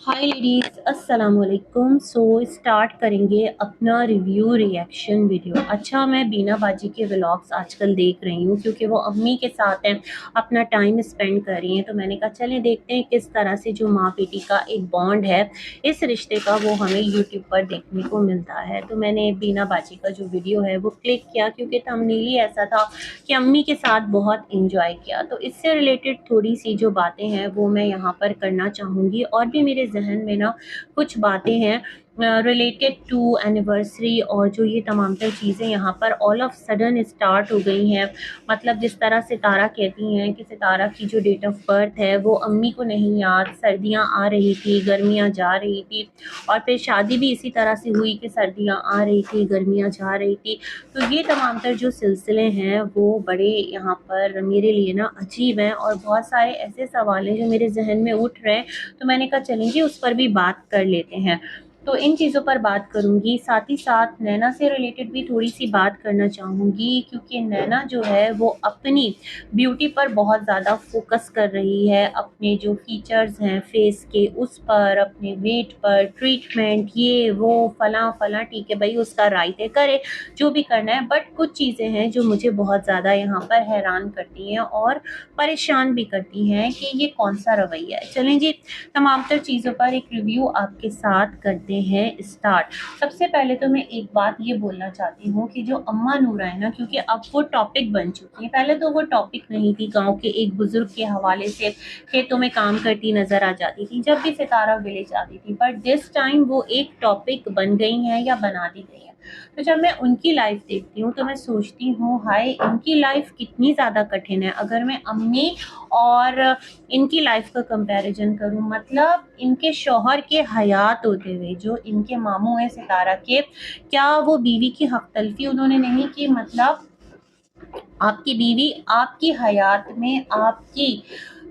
हाय ladies, अस्सलाम वालेकुम। Start करेंगे अपना रिव्यू रिएक्शन वीडियो। अच्छा, मैं बीना बाजी के व्लॉग्स आजकल देख रही हूँ क्योंकि वो अम्मी के साथ हैं, अपना टाइम स्पेंड कर रही हैं। तो मैंने कहा चलें देखते हैं किस तरह से जो माँ बेटी का एक बॉन्ड है, इस रिश्ते का, वो हमें यूट्यूब पर देखने को मिलता है। तो मैंने बीना बाजी का जो वीडियो है वो क्लिक किया क्योंकि थंबनेल ही ऐसा था कि अम्मी के साथ बहुत इंजॉय किया। तो इससे रिलेटेड थोड़ी सी जो बातें हैं वो मैं यहाँ पर करना चाहूँगी। और भी मेरे जहन में ना कुछ बातें हैं रिलेटेड टू एनिवर्सरी, और जो ये तमाम तर चीज़ें यहाँ पर ऑल ऑफ सडन स्टार्ट हो गई हैं। मतलब जिस तरह सितारा कहती हैं कि सितारा की जो डेट ऑफ बर्थ है वो अम्मी को नहीं याद, सर्दियाँ आ रही थी, गर्मियाँ जा रही थी, और फिर शादी भी इसी तरह से हुई कि सर्दियाँ आ रही थी, गर्मियाँ जा रही थी। तो ये तमाम तर जो सिलसिले हैं वो बड़े यहाँ पर मेरे लिए ना अजीब हैं, और बहुत सारे ऐसे सवाल हैं जो मेरे जहन में उठ रहे हैं। तो मैंने कहा चलेंगे उस पर भी बात कर लेते हैं। तो इन चीज़ों पर बात करूँगी, साथ ही साथ नैना से रिलेटेड भी थोड़ी सी बात करना चाहूँगी क्योंकि नैना जो है वो अपनी ब्यूटी पर बहुत ज़्यादा फोकस कर रही है, अपने जो फीचर्स हैं फेस के उस पर, अपने वेट पर, ट्रीटमेंट, ये वो फलां फलां, ठीक है भाई, उसका राइट है, करे जो भी करना है। बट कुछ चीज़ें हैं जो मुझे बहुत ज़्यादा यहाँ पर हैरान करती हैं और परेशान भी करती हैं कि ये कौन सा रवैया है। चलें जी, तमाम तर चीज़ों पर एक रिव्यू आपके साथ करते हैं स्टार्ट। सबसे पहले तो मैं एक बात ये बोलना चाहती हूँ कि जो अम्मा नूरा है ना, क्योंकि अब वो टॉपिक बन चुकी है, पहले तो वो टॉपिक नहीं थी। गांव के एक बुजुर्ग के हवाले से खेतों में काम करती नजर आ जाती थी जब भी सितारा विलेज आती थी, बट दिस टाइम वो एक टॉपिक बन गई हैं या बना दी गई हैं। तो जब मैं उनकी लाइफ देखती हूँ तो मैं सोचती हूँ हाय, इनकी लाइफ कितनी ज़्यादा कठिन है। अगर मैं अम्मी और इनकी लाइफ का कंपैरिजन करूं, मतलब इनके शौहर के हयात होते हुए जो इनके मामू हैं सितारा के, क्या वो बीवी की हक तलफी उन्होंने नहीं की? मतलब आपकी बीवी आपकी हयात में आपकी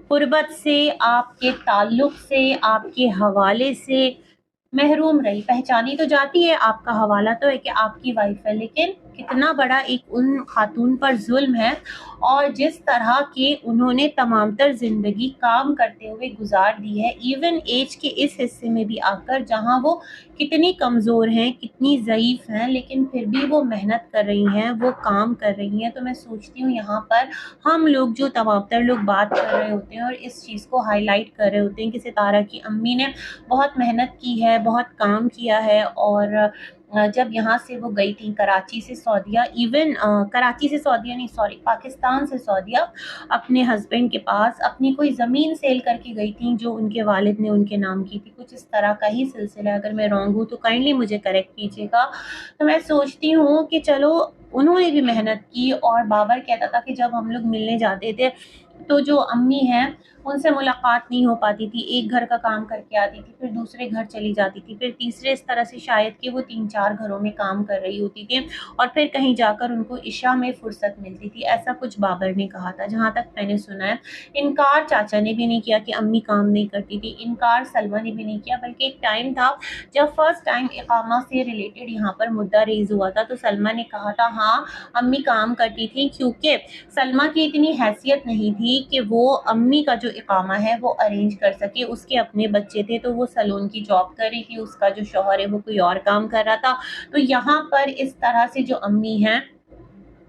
कुर्बत से, आपके ताल्लुक से, आपके हवाले से महरूम रही। पहचानी तो जाती है, आपका हवाला तो है कि आपकी वाइफ है, लेकिन कितना बड़ा एक उन खातून पर जुल्म है। और जिस तरह के उन्होंने तमाम तर जिंदगी काम करते हुए गुजार दी है, इवन एज के इस हिस्से में भी आकर जहां वो कितनी कमज़ोर हैं, कितनी ज़यीफ़ हैं, लेकिन फिर भी वो मेहनत कर रही हैं, वो काम कर रही हैं। तो मैं सोचती हूँ यहाँ पर हम लोग जो तमाम तर लोग बात कर रहे होते हैं और इस चीज़ को हाईलाइट कर रहे होते हैं कि सितारा की अम्मी ने बहुत मेहनत की है, बहुत काम किया है, और जब यहाँ से वो गई थी कराची से सऊदीया, इवन कराची से सऊदीया नहीं, सॉरी, पाकिस्तान से सऊदीया, अपने हस्बैंड के पास अपनी कोई ज़मीन सेल करके गई थी जो उनके वालिद ने उनके नाम की थी। कुछ इस तरह का ही सिलसिला है, अगर मैं रॉन्ग हूँ तो काइंडली मुझे करेक्ट कीजिएगा। तो मैं सोचती हूँ कि चलो, उन्होंने भी मेहनत की। और बाबर कहता था कि जब हम लोग मिलने जाते थे तो जो अम्मी हैं उनसे मुलाकात नहीं हो पाती थी, एक घर का काम करके आती थी, फिर दूसरे घर चली जाती थी, फिर तीसरे, इस तरह से शायद कि वो 3-4 घरों में काम कर रही होती थी, और फिर कहीं जाकर उनको इशा में फुर्सत मिलती थी। ऐसा कुछ बाबर ने कहा था जहाँ तक मैंने सुना है। इनकार चाचा ने भी नहीं किया कि अम्मी काम नहीं करती थी, इनकार सलमा ने भी नहीं किया, बल्कि एक टाइम था जब फर्स्ट टाइम इकामा से रिलेटेड यहाँ पर मुद्दा रेज हुआ था तो सलमा ने कहा था हाँ, अम्मी काम करती थी, क्योंकि सलमा की इतनी हैसियत नहीं थी कि वो अम्मी का जो इकामा है वो अरेंज कर सके। उसके अपने बच्चे थे तो वो सलून की जॉब कर रही थी, उसका जो शौहर है वो कोई और काम कर रहा था। तो यहाँ पर इस तरह से जो अम्मी हैं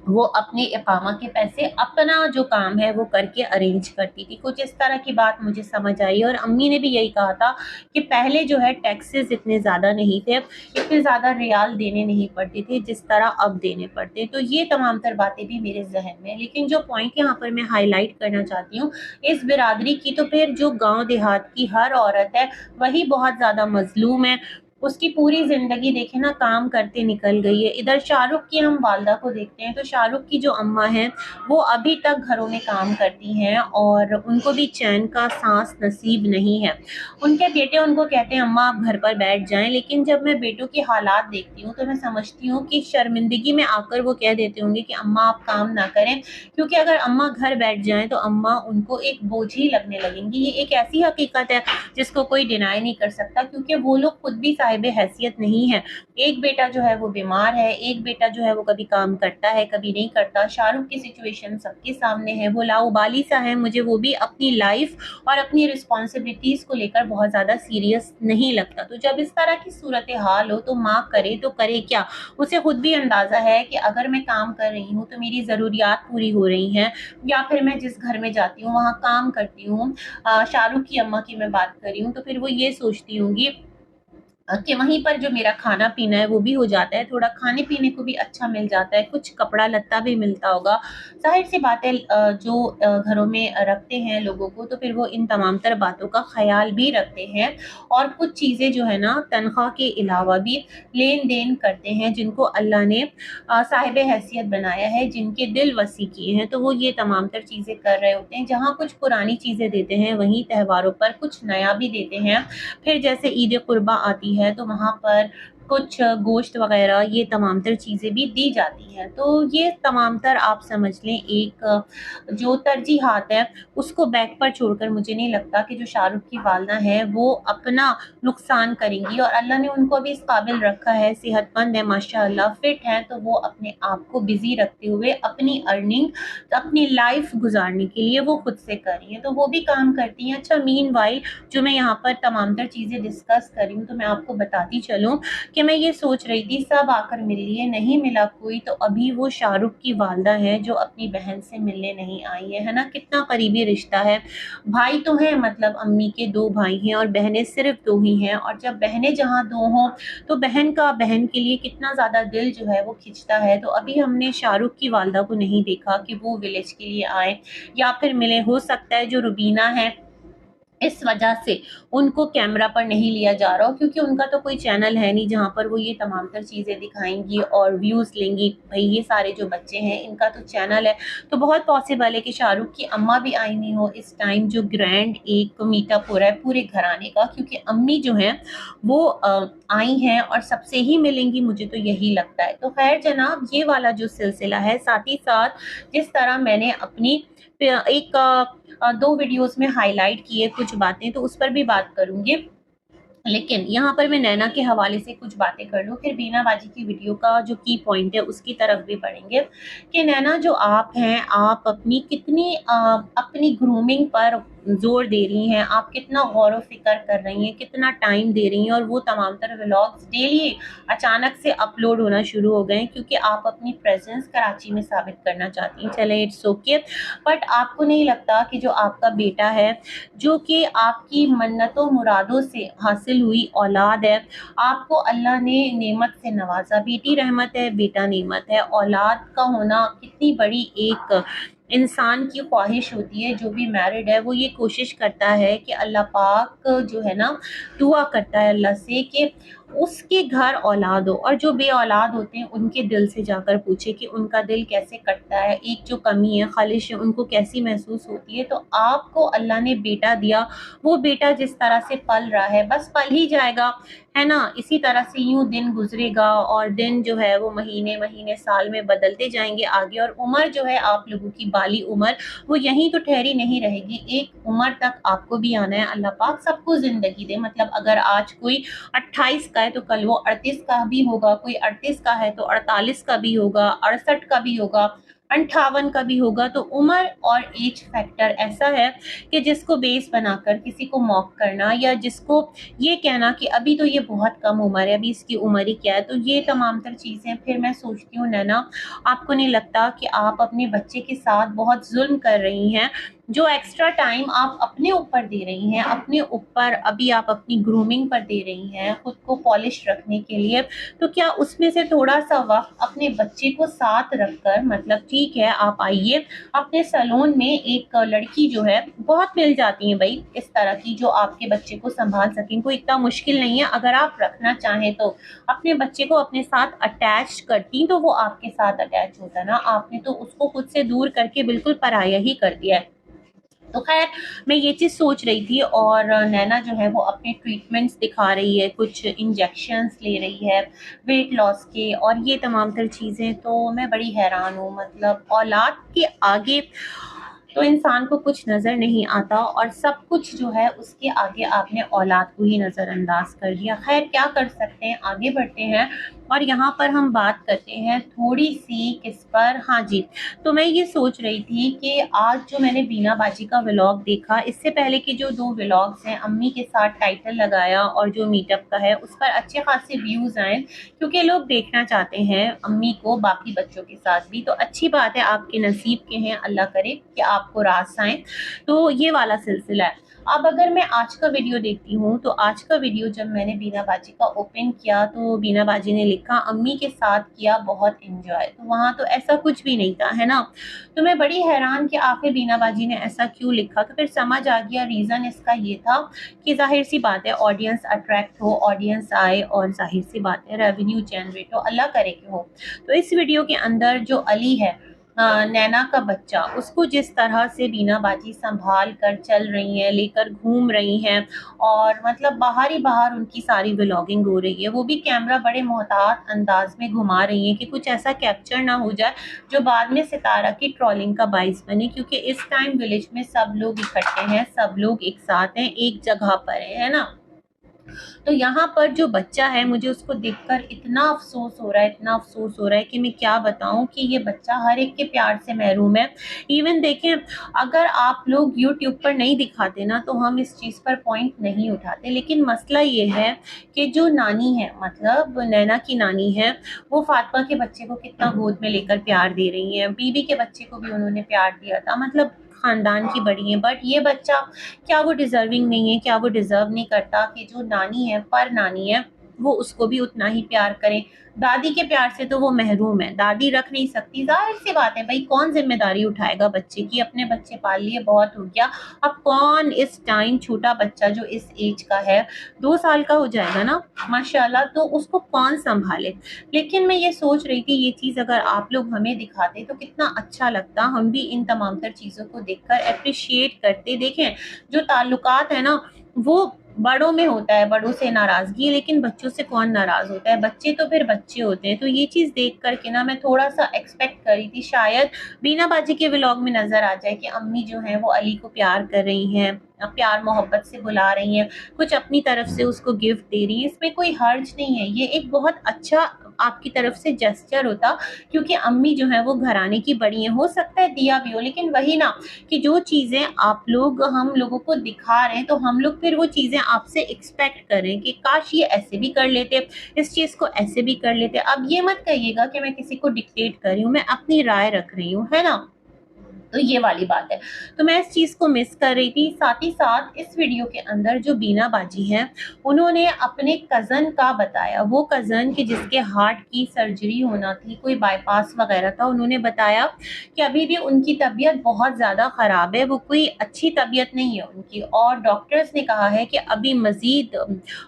वो अपने इकामा के पैसे अपना जो काम है वो करके अरेंज करती थी। कुछ इस तरह की बात मुझे समझ आई। और अम्मी ने भी यही कहा था कि पहले जो है टैक्सेस इतने ज़्यादा नहीं थे, इतने ज़्यादा रियाल देने नहीं पड़ते थे जिस तरह अब देने पड़ते। तो ये तमाम तर बातें भी मेरे जहन में, लेकिन जो पॉइंट यहाँ पर मैं हाईलाइट करना चाहती हूँ इस बिरादरी की, तो फिर जो गाँव देहात की हर औरत है वही बहुत ज़्यादा मजलूम है। उसकी पूरी ज़िंदगी देखें ना, काम करते निकल गई है। इधर शाहरुख की हम वालदा को देखते हैं तो शाहरुख की जो अम्मा हैं वो अभी तक घरों में काम करती हैं और उनको भी चैन का सांस नसीब नहीं है। उनके बेटे उनको कहते हैं अम्मा आप घर पर बैठ जाएं, लेकिन जब मैं बेटों के हालात देखती हूँ तो मैं समझती हूँ कि शर्मिंदगी में आकर वो कह देते होंगे कि अम्मा आप काम ना करें, क्योंकि अगर अम्मा घर बैठ जाएं तो अम्मा उनको एक बोझ ही लगने लगेंगी। ये एक ऐसी हकीकत है जिसको कोई डिनाई नहीं कर सकता, क्योंकि वो लोग खुद भी साहिब हैसियत नहीं है। एक बेटा जो है वो बीमार है, एक बेटा जो है वो कभी काम करता है कभी नहीं करता। शाहरुख की सिचुएशन सबके सामने है, वो लाउबाली सा है, मुझे वो भी अपनी लाइफ और अपनी रिस्पॉन्सिबिलिटीज को लेकर बहुत ज़्यादा सीरियस नहीं लगता। तो जब इस तरह की सूरत हाल हो तो माँ करे तो करे क्या। उसे खुद भी अंदाज़ा है कि अगर मैं काम कर रही हूँ तो मेरी ज़रूरियात पूरी हो रही हैं, या फिर मैं जिस घर में जाती हूँ वहाँ काम करती हूँ, शाहरुख की अम्मा की मैं बात कर रही हूँ, तो फिर वो ये सोचती होंगी कि वहीं पर जो मेरा खाना पीना है वो भी हो जाता है, थोड़ा खाने पीने को भी अच्छा मिल जाता है, कुछ कपड़ा लत्ता भी मिलता होगा। ज़ाहिर सी बात है, जो घरों में रखते हैं लोगों को तो फिर वो इन तमाम तर बातों का ख्याल भी रखते हैं, और कुछ चीज़ें जो है ना तनख्वाह के अलावा भी लेन देन करते हैं, जिनको अल्लाह ने साहिब हैसियत बनाया है, जिनके दिल वसी किए हैं, तो वो ये तमाम तर चीज़ें कर रहे होते हैं। जहाँ कुछ पुरानी चीज़ें देते हैं वहीं त्योहारों पर कुछ नया भी देते हैं। फिर जैसे ईद कुर्बा आती है तो वहाँ पर कुछ गोश्त वगैरह ये तमाम तर चीज़ें भी दी जाती हैं। तो ये तमाम तर आप समझ लें एक जो तरजीहात है उसको बैक पर छोड़कर मुझे नहीं लगता कि जो शाहरुख की वालदा है वो अपना नुकसान करेंगी, और अल्लाह ने उनको अभी इस काबिल रखा है, सेहतमंद है माशाअल्लाह, फिट है, तो वो अपने आप को बिजी रखते हुए अपनी अर्निंग अपनी लाइफ गुजारने के लिए वो खुद से कर रही हैं, तो वो भी काम करती हैं। अच्छा, मीन वाइल जो मैं यहाँ पर तमाम तर चीज़ें डिस्कस कर रही हूँ तो मैं आपको बताती चलूँ कि मैं ये सोच रही थी सब आकर मिल लिए, नहीं मिला कोई, तो अभी वो शाहरुख की वालदा है जो अपनी बहन से मिलने नहीं आई है ना, कितना करीबी रिश्ता है। भाई तो हैं, मतलब अम्मी के 2 भाई हैं और बहनें सिर्फ 2 ही हैं, और जब बहनें जहाँ 2 हों तो बहन का बहन के लिए कितना ज़्यादा दिल जो है वो खिंचता है। तो अभी हमने शाहरुख की वालदा को नहीं देखा कि वो विलेज के लिए आए या फिर मिले। हो सकता है जो रुबीना है इस वजह से उनको कैमरा पर नहीं लिया जा रहा हो, क्योंकि उनका तो कोई चैनल है नहीं जहाँ पर वो ये तमाम तर चीज़ें दिखाएंगी और व्यूज़ लेंगी। भाई ये सारे जो बच्चे हैं इनका तो चैनल है, तो बहुत पॉसिबल है कि शाहरुख की अम्मा भी आई नहीं हो इस टाइम जो ग्रैंड एक मीटअप हो रहा है पूरे घराने का, क्योंकि अम्मी जो हैं वो आई हैं और सबसे ही मिलेंगी, मुझे तो यही लगता है। तो खैर जनाब, ये वाला जो सिलसिला है, साथ ही साथ जिस तरह मैंने अपनी एक 2 वीडियोस में हाईलाइट किए कुछ बातें, तो उस पर भी बात करूंगी। लेकिन यहाँ पर मैं नैना के हवाले से कुछ बातें कर लूँ, फिर बीना बाजी की वीडियो का जो की पॉइंट है उसकी तरफ भी बढ़ेंगे कि नैना जो आप हैं, आप अपनी कितनी अपनी ग्रूमिंग पर जोर दे रही हैं, आप कितना गौर व फिक्र कर रही हैं, कितना टाइम दे रही हैं, और वो तमाम तर व्लॉग्स डेली अचानक से अपलोड होना शुरू हो गए हैं क्योंकि आप अपनी प्रेजेंस कराची में साबित करना चाहती हैं। चले, इट्स ओके, बट आपको नहीं लगता कि जो आपका बेटा है, जो कि आपकी मन्नतों मुरादों से हासिल हुई औलाद है, आपको अल्लाह ने नेमत से नवाजा, बेटी रहमत है, बेटा नेमत है, औलाद का होना कितनी बड़ी एक इंसान की ख्वाहिश होती है। जो भी मैरिड है वो ये कोशिश करता है कि अल्लाह पाक जो है ना, दुआ करता है अल्लाह से कि उसके घर औलाद हो, और जो बे औलाद होते हैं उनके दिल से जाकर पूछे कि उनका दिल कैसे कटता है, एक जो कमी है ख्वाहिश है उनको कैसी महसूस होती है। तो आपको अल्लाह ने बेटा दिया, वो बेटा जिस तरह से पल रहा है बस पल ही जाएगा, है ना, इसी तरह से यूं दिन गुजरेगा, और दिन जो है वो महीने महीने साल में बदलते जाएंगे आगे, और उम्र जो है आप लोगों की बाली उम्र वो यहीं तो ठहरी नहीं रहेगी, एक उम्र तक आपको भी आना है। अल्लाह पाक सबको जिंदगी दे, मतलब अगर आज कोई 28 का है तो कल वो 38 का भी होगा, कोई 38 का है तो 48 का भी होगा, 68 का भी होगा, 58 का भी होगा। तो उम्र और एज फैक्टर ऐसा है कि जिसको बेस बनाकर किसी को मॉक करना, या जिसको ये कहना कि अभी तो ये बहुत कम उम्र है, अभी इसकी उम्र ही क्या है, तो ये तमाम तर चीज़ें फिर मैं सोचती हूँ नैना, आपको नहीं लगता कि आप अपने बच्चे के साथ बहुत जुल्म कर रही हैं? जो एक्स्ट्रा टाइम आप अपने ऊपर दे रही हैं, अपने ऊपर अभी आप अपनी ग्रूमिंग पर दे रही हैं खुद को पॉलिश रखने के लिए, तो क्या उसमें से थोड़ा सा वक्त अपने बच्चे को साथ रखकर, मतलब ठीक है आप आइए अपने सैलून में, एक लड़की जो है बहुत मिल जाती है भाई इस तरह की जो आपके बच्चे को संभाल सकें, कोई इतना मुश्किल नहीं है। अगर आप रखना चाहें तो अपने बच्चे को अपने साथ अटैच करती तो वो आपके साथ अटैच होता ना, आपने तो उसको खुद से दूर करके बिल्कुल पराया ही कर दिया है। तो खैर मैं ये चीज़ सोच रही थी, और नैना जो है वो अपने ट्रीटमेंट्स दिखा रही है, कुछ इंजेक्शंस ले रही है वेट लॉस के, और ये तमाम तर चीज़ें, तो मैं बड़ी हैरान हूँ, मतलब औलाद के आगे तो इंसान को कुछ नज़र नहीं आता और सब कुछ जो है उसके आगे आपने औलाद को ही नज़रअंदाज कर दिया। खैर क्या कर सकते हैं, आगे बढ़ते हैं। और यहाँ पर हम बात करते हैं थोड़ी सी किस पर, हाँ जी, तो मैं ये सोच रही थी कि आज जो मैंने बीना बाजी का व्लॉग देखा, इससे पहले के जो 2 व्लॉग्स हैं अम्मी के साथ टाइटल लगाया और जो मीटअप का है उस पर अच्छे खासे व्यूज़ आए, क्योंकि लोग देखना चाहते हैं अम्मी को बाकी बच्चों के साथ भी। तो अच्छी बात है, आपके नसीब के हैं, अल्लाह करे कि आपको रास आए। तो ये वाला सिलसिला है। अब अगर मैं आज का वीडियो देखती हूँ तो आज का वीडियो जब मैंने बीना बाजी का ओपन किया तो बीना बाजी ने लिखा अम्मी के साथ किया बहुत एंजॉय। तो वहाँ तो ऐसा कुछ भी नहीं था, है ना। तो मैं बड़ी हैरान कि आखिर बीना बाजी ने ऐसा क्यों लिखा। तो फिर समझ आ गया, रीज़न इसका ये था कि जाहिर सी बात है ऑडियंस अट्रैक्ट हो, ऑडियंस आए और जाहिर सी बात है रेवेन्यू जनरेट हो, अल्लाह करे कि हो। तो इस वीडियो के अंदर जो अली है, नैना का बच्चा, उसको जिस तरह से बीना बाजी संभाल कर चल रही हैं, लेकर घूम रही हैं और मतलब बाहर ही बाहर उनकी सारी व्लॉगिंग हो रही है, वो भी कैमरा बड़े मोहतात अंदाज में घुमा रही हैं कि कुछ ऐसा कैप्चर ना हो जाए जो बाद में सितारा की ट्रोलिंग का बाइस बने, क्योंकि इस टाइम विलेज में सब लोग इकट्ठे हैं, सब लोग एक साथ हैं, एक जगह पर है ना। तो यहाँ पर जो बच्चा है मुझे उसको देखकर इतना अफसोस हो रहा है, इतना अफसोस हो रहा है कि मैं क्या बताऊँ कि ये बच्चा हर एक के प्यार से महरूम है। इवन देखें, अगर आप लोग यूट्यूब पर नहीं दिखाते ना तो हम इस चीज़ पर पॉइंट नहीं उठाते, लेकिन मसला ये है कि जो नानी है, मतलब नैना की नानी है, वो फातिमा के बच्चे को कितना गोद में लेकर प्यार दे रही हैं, बीबी के बच्चे को भी उन्होंने प्यार दिया था, मतलब खानदान की बड़ी है। बट ये बच्चा, क्या वो डिजर्विंग नहीं है, क्या वो डिजर्व नहीं करता कि जो नानी है, पर नानी है, वो उसको भी उतना ही प्यार करे। दादी के प्यार से तो वो महरूम है, दादी रख नहीं सकती, जाहिर सी बात है भाई, कौन जिम्मेदारी उठाएगा बच्चे की, अपने बच्चे पाल लिए बहुत हो गया। अब कौन इस टाइम छोटा बच्चा जो इस एज का है, 2 साल का हो जाएगा ना माशाल्लाह, तो उसको कौन संभाले। लेकिन मैं ये सोच रही थी ये चीज़ अगर आप लोग हमें दिखाते तो कितना अच्छा लगता, हम भी इन तमाम तर चीज़ों को देखकर अप्रिशिएट करते। देखें, जो ताल्लुकात है ना वो बड़ों में होता है, बड़ों से नाराज़गी, लेकिन बच्चों से कौन नाराज़ होता है, बच्चे तो फिर बच्चे होते हैं। तो ये चीज़ देख कर के ना मैं थोड़ा-सा एक्सपेक्ट करी थी शायद बीना बाजी के व्लॉग में नज़र आ जाए कि अम्मी जो हैं वो अली को प्यार कर रही हैं, प्यार मोहब्बत से बुला रही हैं, कुछ अपनी तरफ से उसको गिफ्ट दे रही हैं, इसमें कोई हर्ज नहीं है। ये एक बहुत अच्छा आपकी तरफ से जेस्चर होता, क्योंकि अम्मी जो है वो घराने की बड़ी हैं, हो सकता है दिया भी हो, लेकिन वही ना कि जो चीज़ें आप लोग हम लोगों को दिखा रहे हैं तो हम लोग फिर वो चीज़ें आपसे एक्सपेक्ट करें कि काश ये ऐसे भी कर लेते, इस चीज़ को ऐसे भी कर लेते। अब ये मत कहिएगा कि मैं किसी को डिक्टेट कर रही हूँ, मैं अपनी राय रख रही हूँ, है ना। तो ये वाली बात है। तो मैं इस चीज़ को मिस कर रही थी। साथ ही साथ इस वीडियो के अंदर जो बीना बाजी हैं, उन्होंने अपने कज़न का बताया, वो कज़न कि जिसके हार्ट की सर्जरी होना थी, कोई बाईपास वगैरह था, उन्होंने बताया कि अभी भी उनकी तबीयत बहुत ज़्यादा ख़राब है, वो कोई अच्छी तबीयत नहीं है उनकी, और डॉक्टर्स ने कहा है कि अभी मज़ीद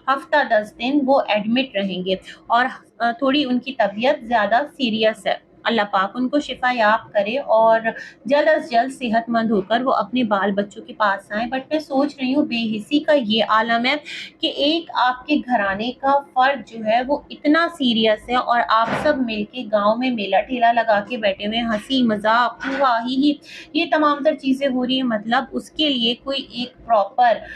हफ़्ता 10 दिन वो एडमिट रहेंगे और थोड़ी उनकी तबीयत ज़्यादा सीरियस है। अल्लाह पाक उनको शिफा याब करे और जल्द अज जल्द सेहतमंद होकर वो अपने बाल बच्चों के पास आएँ। बट मैं सोच रही हूँ बेहिसी का ये आलम है कि एक आपके घराने का फ़र्द जो है वो इतना सीरियस है और आप सब मिलके गाँव में मेला ठेला लगा के बैठे हुए हैं, हँसी मज़ाक हुआ ही ये तमाम तर चीज़ें हो रही हैं। मतलब उसके लिए कोई एक प्रॉपर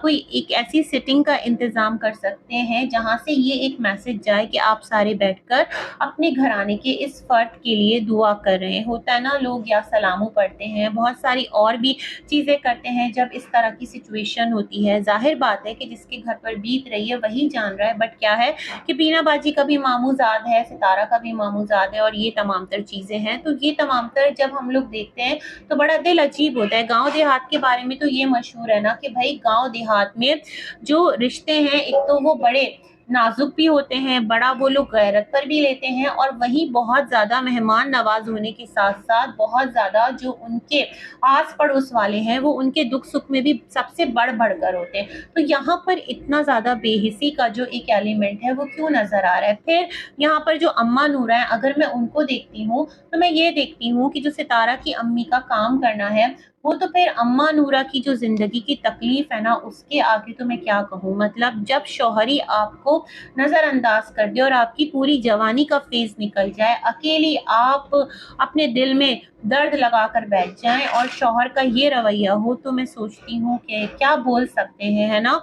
कोई एक ऐसी सिटिंग का इंतज़ाम कर सकते हैं जहाँ से ये एक मैसेज जाए कि आप सारे बैठकर अपने घराने के इस फ़र्द के लिए दुआ कर रहे हैं। होता है ना, लोग या सलामू पढ़ते हैं, बहुत सारी और भी चीज़ें करते हैं जब इस तरह की सिचुएशन होती है। ज़ाहिर बात है कि जिसके घर पर बीत रही है वही जान रहा है, बट क्या है कि बीना बाजी का भी मामूज़ाद है, सितारा का भी मामूज़ाद है और ये तमाम तर चीज़ें हैं। तो ये तमाम तर जब हम लोग देखते हैं तो बड़ा दिल अजीब होता है। गाँव देहात के बारे में तो ये मशहूर है ना कि भाई गाँव देहात में जो रिश्ते हैं एक तो वो बड़े नाजुक भी होते हैं, बड़ा वो लोग गैरत पर भी लेते हैं और वहीं बहुत ज़्यादा मेहमान नवाज होने के साथ साथ बहुत ज़्यादा जो उनके आस पड़ोस वाले हैं वो उनके दुख सुख में भी सबसे बढ़ कर होते हैं। तो यहाँ पर इतना ज़्यादा बेहिसी का जो एक एलिमेंट है वो क्यों नज़र आ रहा है। फिर यहाँ पर जो अम्मा नूरा है, अगर मैं उनको देखती हूँ तो मैं ये देखती हूँ कि जो सितारा की अम्मी का काम करना है وہ تو پھر اما نورا کی جو زندگی کی تکلیف ہے نا، اس کے آگے تو میں کیا کہوں، مطلب جب شوہری آپ کو نظر انداز کر دے اور آپ کی پوری جوانی کا فیض نکل جائے، اکیلی آپ اپنے دل میں درد لگا کر بیٹھ جائیں اور شوہر کا یہ رویہ ہو، تو میں سوچتی ہوں کہ کیا بول سکتے ہیں، ہے نا،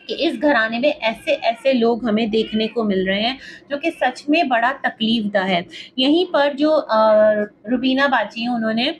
کہ اس گھرانے میں ایسے ایسے لوگ ہمیں دیکھنے کو مل رہے ہیں جو کہ سچ میں بڑا تکلیف دہ ہے۔ یہیں پر جو روبینہ باجی ہیں، انہوں نے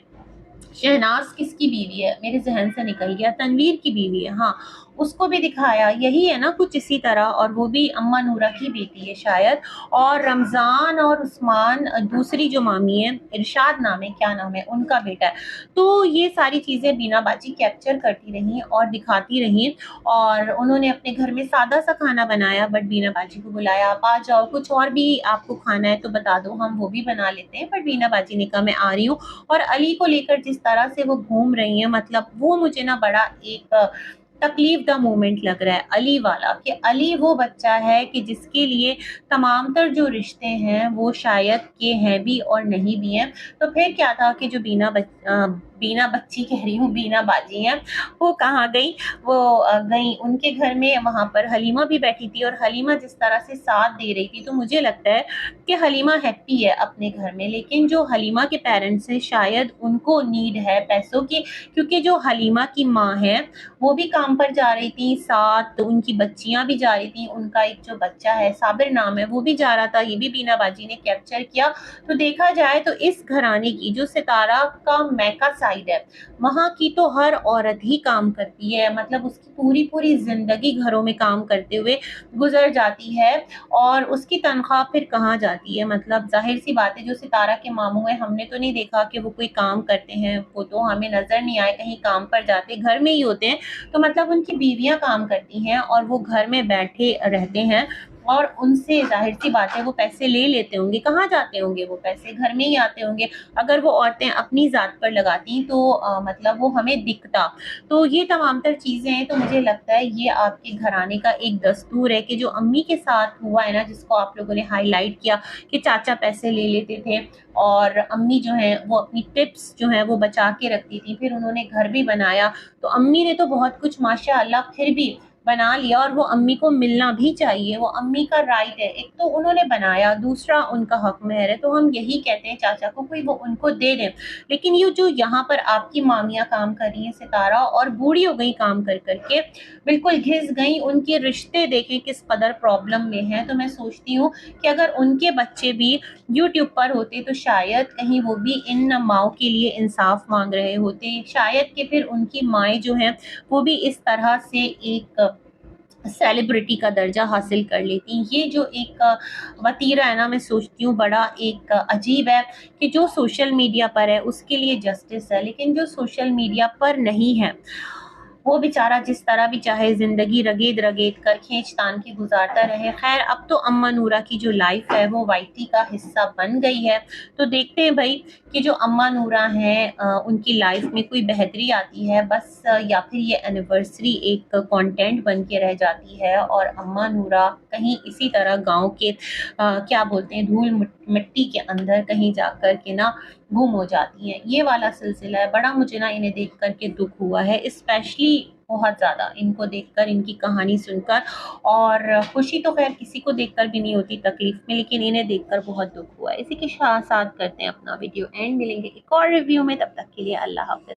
شہناز کس کی بیوی ہے، میرے ذہن سے نکل گیا، تنویر کی بیوی ہے، ہاں، اس کو بھی دکھایا، یہی ہے نا کچھ اسی طرح، اور وہ بھی اما نورا کی بیٹی ہے شاید، اور رمضان اور عثمان دوسری جو مامی ہے، ارشاد نام ہے، کیا نام ہے ان کا بیٹا ہے۔ تو یہ ساری چیزیں بینا باجی کیپچر کرتی رہیں اور دکھاتی رہیں، اور انہوں نے اپنے گھر میں سادہ سا کھانا بنایا، بٹ بینا باجی کو بلایا، آپ آ جاؤ، کچھ اور بھی آپ کو کھانا ہے تو بتا دو، ہم وہ بھی بنا لیتے ہیں، بٹ بینا باجی نے کہا میں آ رہی ہوں۔ اور علی کو لے کر جس طرح سے وہ گھوم رہی ہیں، مطلب وہ مجھے نا بڑا ایک تکلیف دہ مومنٹ لگ رہا ہے علی والا، کہ علی وہ بچہ ہے کہ جس کے لیے تمام تر جو رشتے ہیں وہ شاید کے ہیں بھی اور نہیں بھی ہیں۔ تو پھر کیا تھا کہ جو بینا بچی کہہ رہی ہوں، بینا باجی ہیں، وہ کہاں گئی، وہ گئی ان کے گھر میں، وہاں پر حلیمہ بھی بیٹھی تھی، اور حلیمہ جس طرح سے ساتھ دے رہی تھی، تو مجھے لگتا ہے کہ حلیمہ ہیپی ہے اپنے گھر میں، لیکن جو حلیمہ کے پیرنٹس ہیں شاید ان کو نیڈ ہے پیسوں کی، کیونکہ جو حلیمہ کی ماں ہے وہ بھی کام پر جا رہی تھی، ساتھ ان کی بچیاں بھی جا رہی تھیں، ان کا ایک جو بچہ ہے صابر نام ہے وہ بھی جا رہا تھا، یہ بھی بینا باجی نے کیپچر کیا۔ تو دیکھا جائے تو اس گھرانے کی جو ستارہ کا میکا سائڈ ہے، وہاں کی تو ہر عورت ہی کام کرتی ہے، مطلب اس کی پوری پوری زندگی گھروں میں کام کرتے ہوئے گزر جاتی ہے، اور اس کی تنخواہ پھر کہاں جاتی ہے، مطلب ظاہر سی بات ہے، جو ستارہ کے ماموں ہیں ہم نے تو نہیں دیکھا کہ وہ کوئی کام کرتے ہیں، وہ تو ہمیں نظر نہیں آئے کہیں کام پر جاتے، گھر میں ہی ہوتے ہیں، تو مطلب ان کی بیویاں کام کرتی ہیں اور وہ گھر میں بیٹھے رہتے ہیں، اور ان سے ظاہر سی بات ہے وہ پیسے لے لیتے ہوں گے، کہاں جاتے ہوں گے وہ پیسے، گھر میں ہی آتے ہوں گے، اگر وہ عورتیں اپنی ذات پر لگاتی تو مطلب وہ ہمیں دکھتا۔ تو یہ تمام تر چیزیں ہیں، تو مجھے لگتا ہے یہ آپ کے گھرانے کا ایک دستور ہے کہ جو امی کے ساتھ ہوا ہے نا، جس کو آپ لوگوں نے ہائی لائٹ کیا کہ چاچا پیسے لے لیتے تھے اور امی جو ہیں وہ اپنی ٹپس جو ہیں وہ بچا کے رکھتی تھی، پھر انہوں نے گھر بھی بنایا، تو امی نے تو بہت کچھ ماشاء اللہ پھر بھی بنا لیا، اور وہ امی کو ملنا بھی چاہیے، وہ امی کا رائٹ ہے، ایک تو انہوں نے بنایا، دوسرا ان کا حق مہر ہے، تو ہم یہی کہتے ہیں چاچا کو کوئی وہ ان کو دے دیں۔ لیکن یہ جو یہاں پر آپ کی مامیاں کام کر رہی ہیں ستارہ، اور بوڑھی ہو گئی کام کر کر کے، بالکل گھس گئی، ان کے رشتے دیکھیں کس قدر پرابلم میں ہیں، تو میں سوچتی ہوں کہ اگر ان کے بچے بھی یوٹیوب پر ہوتے تو شاید کہیں وہ بھی ان ماؤں کے لیے انصاف مانگ رہے ہوتے، شاید کہ پھر ان کی مائیں جو ہیں وہ بھی اس طرح سے ایک سیلیبریٹی کا درجہ حاصل کر لیتی۔ یہ جو ایک وتیرہ ہے نا، میں سوچتی ہوں بڑا ایک عجیب ہے، کہ جو سوشل میڈیا پر ہے اس کے لیے جسٹس ہے، لیکن جو سوشل میڈیا پر نہیں ہے وہ بیچارہ جس طرح بھی چاہے زندگی رگید رگید کر کھینچ تان کے گزارتا رہے۔ خیر، اب تو اما نورا کی جو لائف ہے وہ وائی ٹی کا حصہ بن گئی ہے، تو دیکھتے ہیں بھائی کہ جو اما نورا ہیں ان کی لائف میں کوئی بہتری آتی ہے بس، یا پھر یہ اینیورسری ایک کانٹینٹ بن کے رہ جاتی ہے، اور اما نورا کہیں اسی طرح گاؤں کے کیا بولتے ہیں دھول مٹی کے اندر کہیں جا کر کے نا گم ہو جاتی ہیں۔ یہ والا سلسلہ ہے، بڑا مجھے نا انہیں دیکھ کر کے دکھ ہوا ہے، اسپیشلی بہت زیادہ ان کو دیکھ کر، ان کی کہانی سن کر، اور خوشی تو خیر کسی کو دیکھ کر بھی نہیں ہوتی تکلیف میں، لیکن انہیں دیکھ کر بہت دکھ ہوا ہے۔ اسی کے ساتھ کرتے ہیں اپنا ویڈیو اینڈ، ملیں گے ایک اور ریویو میں، تب تک کے لیے اللہ حافظ۔